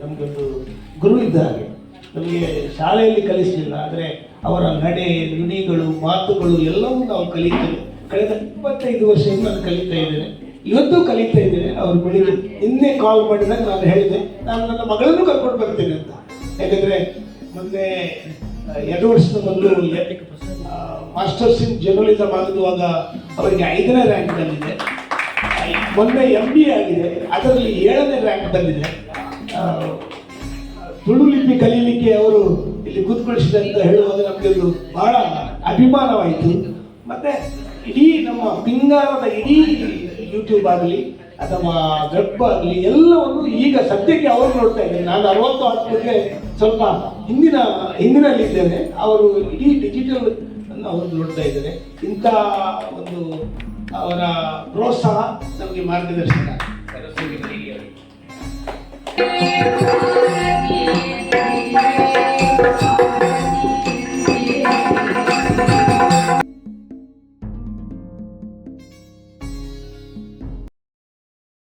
ನಮಗೊಂದು ಗುರು ಇದ್ದ ಹಾಗೆ. ನಮಗೆ ಶಾಲೆಯಲ್ಲಿ ಕಲಿಸಲಿಲ್ಲ, ಆದರೆ ಅವರ ನಡೆ, ನುಡಿಗಳು, ಮಾತುಗಳು ಎಲ್ಲವೂ ನಾವು ಕಲಿತೇವೆ. ಕಳೆದ 25 ವರ್ಷದಿಂದ ನಾನು ಕಲಿತಾ ಇದ್ದೇನೆ, ಇವತ್ತು ಕಲಿತಾ ಇದ್ದೇನೆ. ಅವರು ಬೆಳಿಗ್ಗೆ ನಿನ್ನೆ ಕಾಲ್ ಮಾಡಿದಾಗ ನಾನು ಹೇಳಿದೆ, ನಾನು ನನ್ನ ಮಗಳನ್ನು ಕರ್ಕೊಂಡು ಬರ್ತೇನೆ ಅಂತ. ಯಾಕಂದರೆ ಮೊನ್ನೆ 2 ವರ್ಷದ ಮೊದಲು ಮಾಸ್ಟರ್ಸ್ ಇನ್ ಜರ್ನಲಿಸಮ್ ಆಗುವಾಗ ಅವರಿಗೆ 5ನೇ ರ್ಯಾಂಕ್ ಬಂದಿದೆ. ಮೊನ್ನೆ MBA ಆಗಿದೆ, ಅದರಲ್ಲಿ 7ನೇ ರ್ಯಾಂಕ್ ಬಂದಿದೆ. ತುಳು ಲಿಪಿ ಕಲೀಲಿಕ್ಕೆ ಅವರು ಇಲ್ಲಿ ಕೂತ್ಕೊಳಿಸಿದೆ ಅಂತ ಹೇಳುವಾಗ ನಮಗೆ ಒಂದು ಬಹಳ ಅಭಿಮಾನವಾಯಿತು. ಮತ್ತೆ ಇಡೀ ನಮ್ಮ ಪಿಂಗಾರದ ಇಡೀ ಯೂಟ್ಯೂಬ್ ಆಗಲಿ ಅಥವಾ ವೆಬ್ ಆಗಲಿ ಎಲ್ಲವನ್ನು ಈಗ ಸದ್ಯಕ್ಕೆ ಅವರು ನೋಡ್ತಾ ಇದ್ದಾರೆ. ನಾನು 60 ವರ್ಷಕ್ಕೆ ಸ್ವಲ್ಪ ಹಿಂದಿನಲ್ಲಿದ್ದೇನೆ, ಅವರು ಇಡೀ ಡಿಜಿಟಲ್ ಅನ್ನು ಅವರು ನೋಡ್ತಾ ಇದ್ದಾರೆ. ಇಂಥ ಒಂದು ಅವರ ಪ್ರೋತ್ಸಾಹ ನಮಗೆ ಮಾರ್ಗದರ್ಶನ.